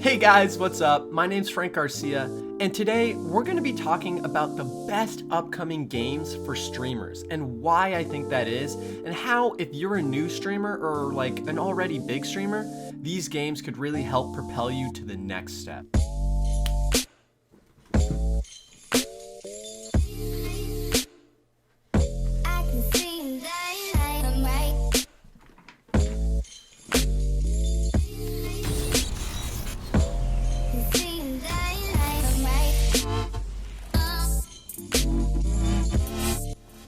Hey guys, what's up? My name's Frank Garcia, and today we're going to be talking about the best upcoming games for streamers and why I think that is, and how if you're a new streamer or like an already big streamer, these games could really help propel you to the next step.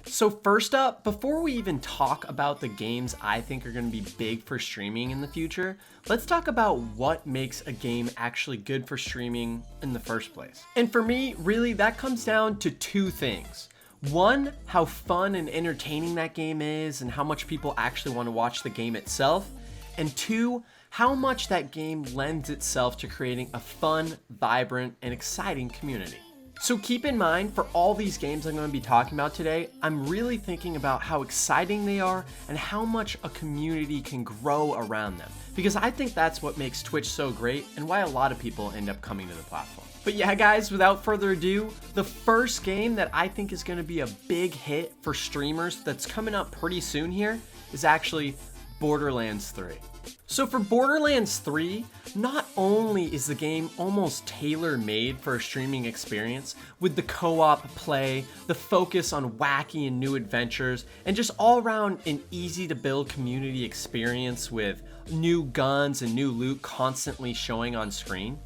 So first up, before we even talk about the games I think are going to be big for streaming in the future, let's talk about what makes a game actually good for streaming in the first place. And for me, really, that comes down to two things. One, how fun and entertaining that game is and how much people actually want to watch the game itself. And two, how much that game lends itself to creating a fun, vibrant, and exciting community. So keep in mind, for all these games I'm going to be talking about today, I'm really thinking about how exciting they are and how much a community can grow around them. Because I think that's what makes Twitch so great and why a lot of people end up coming to the platform. But yeah, guys, without further ado, the first game that I think is going to be a big hit for streamers that's coming up pretty soon here is actually Borderlands 3. So for Borderlands 3, not only is the game almost tailor-made for a streaming experience with the co-op play, the focus on wacky and new adventures, and just all-around an easy-to-build community experience with new guns and new loot constantly showing on screen,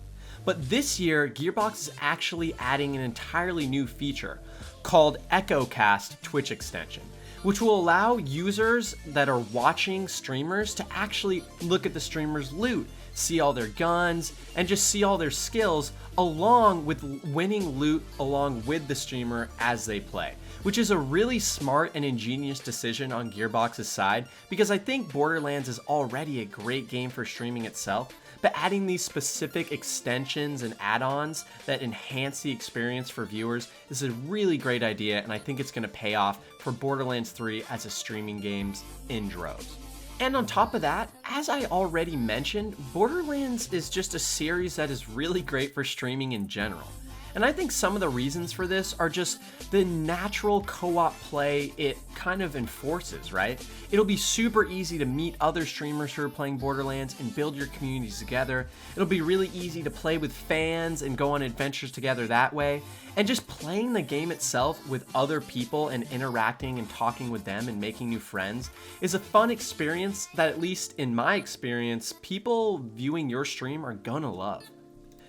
but this year, Gearbox is actually adding an entirely new feature called EchoCast Twitch Extension, which will allow users that are watching streamers to actually look at the streamer's loot, see all their guns, and just see all their skills along with winning loot along with the streamer as they play, which is a really smart and ingenious decision on Gearbox's side, because I think Borderlands is already a great game for streaming itself, but adding these specific extensions and add-ons that enhance the experience for viewers is a really great idea, and I think it's going to pay off for Borderlands 3 as a streaming game in droves. And on top of that, as I already mentioned, Borderlands is just a series that is really great for streaming in general. And I think some of the reasons for this are just the natural co-op play it kind of enforces, right? It'll be super easy to meet other streamers who are playing Borderlands and build your communities together. It'll be really easy to play with fans and go on adventures together that way. And just playing the game itself with other people and interacting and talking with them and making new friends is a fun experience that, at least in my experience, people viewing your stream are gonna love.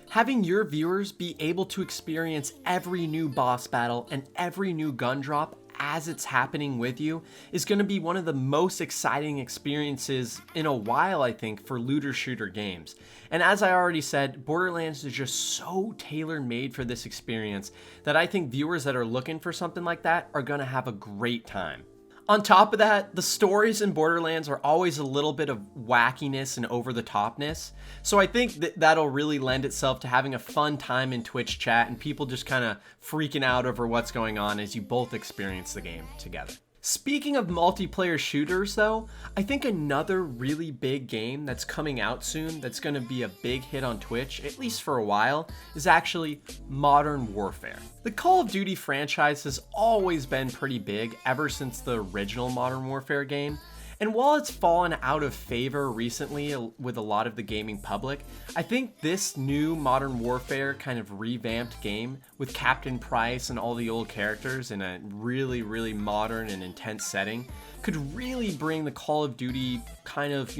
Having your viewers be able to experience every new boss battle and every new gun drop as it's happening with you is going to be one of the most exciting experiences in a while, I think, for looter shooter games. And as I already said, Borderlands is just so tailor-made for this experience that I think viewers that are looking for something like that are going to have a great time. On top of that, the stories in Borderlands are always a little bit of wackiness and over-the-topness, so I think that'll really lend itself to having a fun time in Twitch chat and people just kind of freaking out over what's going on as you both experience the game together. Speaking of multiplayer shooters though, I think another really big game that's coming out soon that's going to be a big hit on Twitch, at least for a while, is actually Modern Warfare. The Call of Duty franchise has always been pretty big ever since the original Modern Warfare game, and while it's fallen out of favor recently with a lot of the gaming public, I think this new Modern Warfare kind of revamped game with Captain Price and all the old characters in a really, really modern and intense setting could really bring the Call of Duty kind of,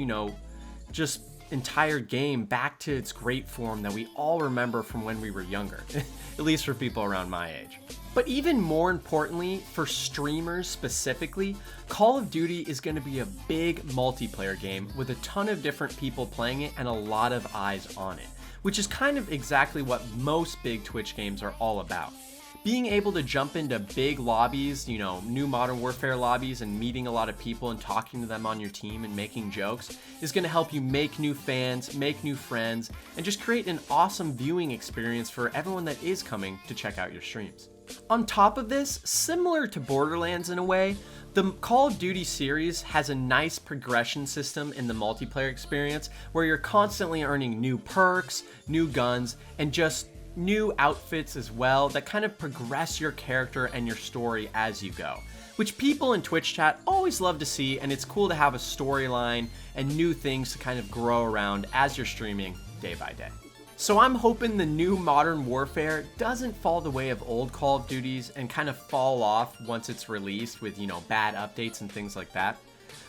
just entire game back to its great form that we all remember from when we were younger, at least for people around my age. But even more importantly, for streamers specifically, Call of Duty is going to be a big multiplayer game with a ton of different people playing it and a lot of eyes on it, which is kind of exactly what most big Twitch games are all about. Being able to jump into big lobbies, new Modern Warfare lobbies, and meeting a lot of people and talking to them on your team and making jokes is going to help you make new fans, make new friends, and just create an awesome viewing experience for everyone that is coming to check out your streams. On top of this, similar to Borderlands in a way, the Call of Duty series has a nice progression system in the multiplayer experience where you're constantly earning new perks, new guns, and just new outfits as well that kind of progress your character and your story as you go, which people in Twitch chat always love to see, and it's cool to have a storyline and new things to kind of grow around as you're streaming day by day. So I'm hoping the new Modern Warfare doesn't fall the way of old Call of Duties and kind of fall off once it's released with, bad updates and things like that.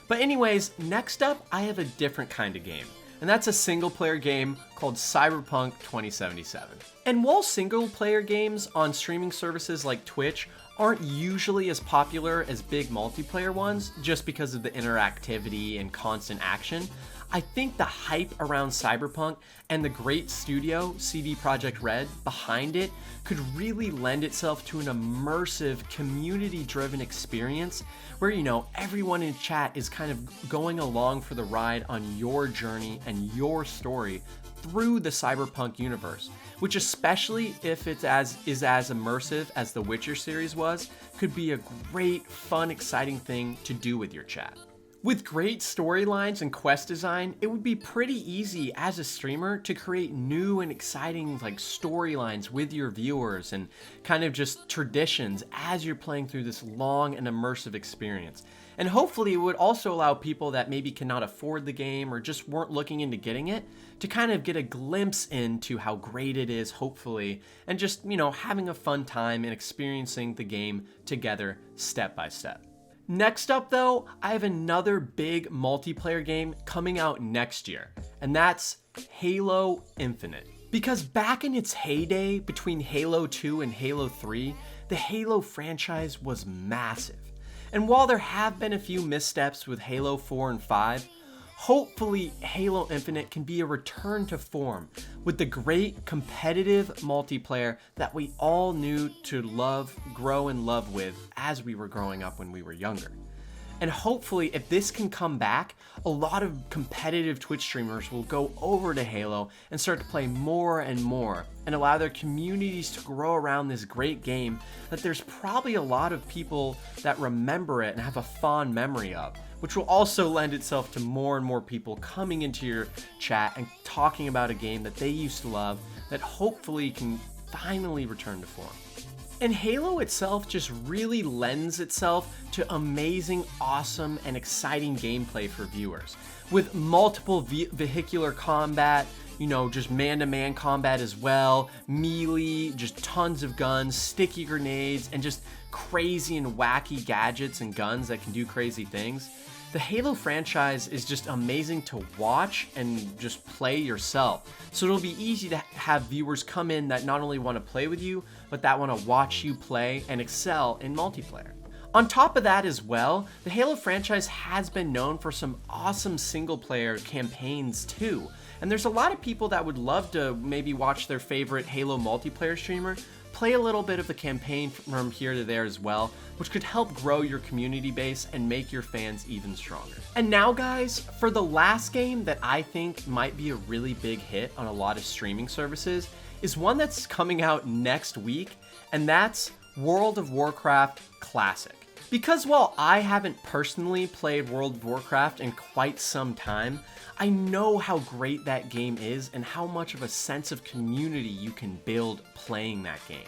But anyways, next up, I have a different kind of game, and that's a single player game called Cyberpunk 2077. And while single player games on streaming services like Twitch aren't usually as popular as big multiplayer ones just because of the interactivity and constant action, I think the hype around Cyberpunk and the great studio, CD Projekt Red, behind it could really lend itself to an immersive, community-driven experience where, everyone in chat is kind of going along for the ride on your journey and your story through the Cyberpunk universe, which, especially if it's is as immersive as the Witcher series was, could be a great, fun, exciting thing to do with your chat. With great storylines and quest design, it would be pretty easy as a streamer to create new and exciting storylines with your viewers and kind of just traditions as you're playing through this long and immersive experience. And hopefully it would also allow people that maybe cannot afford the game or just weren't looking into getting it to kind of get a glimpse into how great it is, hopefully, and just, having a fun time and experiencing the game together step by step. Next up though, I have another big multiplayer game coming out next year, and that's Halo Infinite. Because back in its heyday between Halo 2 and Halo 3, the Halo franchise was massive. And while there have been a few missteps with Halo 4 and 5, hopefully Halo Infinite can be a return to form with the great competitive multiplayer that we all knew to love, grow and love with as we were growing up when we were younger. And hopefully if this can come back, a lot of competitive Twitch streamers will go over to Halo and start to play more and more and allow their communities to grow around this great game that there's probably a lot of people that remember it and have a fond memory of, which will also lend itself to more and more people coming into your chat and talking about a game that they used to love that hopefully can finally return to form. And Halo itself just really lends itself to amazing, awesome, and exciting gameplay for viewers. With multiple vehicular combat, just man-to-man combat as well, melee, just tons of guns, sticky grenades, and just crazy and wacky gadgets and guns that can do crazy things. The Halo franchise is just amazing to watch and just play yourself. So it'll be easy to have viewers come in that not only want to play with you, but that want to watch you play and excel in multiplayer. On top of that as well, the Halo franchise has been known for some awesome single player campaigns too. And there's a lot of people that would love to maybe watch their favorite Halo multiplayer streamer play a little bit of the campaign from here to there as well, which could help grow your community base and make your fans even stronger. And now guys, for the last game that I think might be a really big hit on a lot of streaming services is one that's coming out next week, and that's World of Warcraft Classic. Because while I haven't personally played World of Warcraft in quite some time, I know how great that game is and how much of a sense of community you can build playing that game.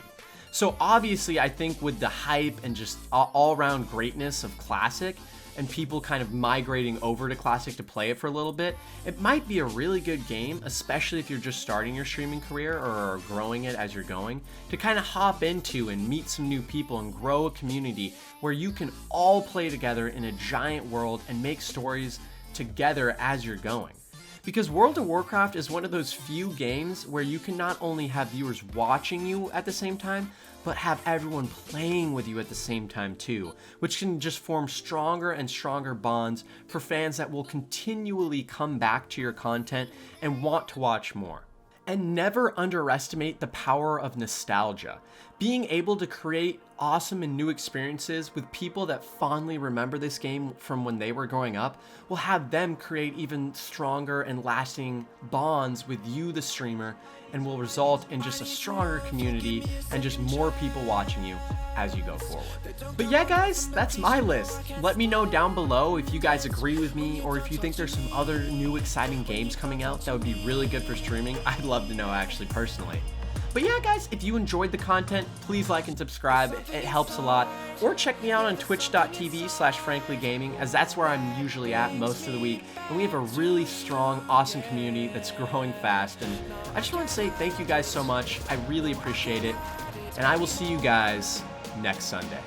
So obviously I think with the hype and just all-around greatness of Classic and people kind of migrating over to Classic to play it for a little bit, it might be a really good game, especially if you're just starting your streaming career or growing it as you're going, to kind of hop into and meet some new people and grow a community where you can all play together in a giant world and make stories together as you're going. Because World of Warcraft is one of those few games where you can not only have viewers watching you at the same time, but have everyone playing with you at the same time too, which can just form stronger and stronger bonds for fans that will continually come back to your content and want to watch more. And never underestimate the power of nostalgia, Being able to create awesome and new experiences with people that fondly remember this game from when they were growing up will have them create even stronger and lasting bonds with you, the streamer, and will result in just a stronger community and just more people watching you as you go forward. But yeah, guys, that's my list. Let me know down below if you guys agree with me or if you think there's some other new exciting games coming out that would be really good for streaming. I'd love to know, actually, personally. But yeah, guys, if you enjoyed the content, please like and subscribe. It helps a lot. Or check me out on twitch.tv/franklygaming, as that's where I'm usually at most of the week. And we have a really strong, awesome community that's growing fast. And I just want to say thank you guys so much. I really appreciate it. And I will see you guys next Sunday.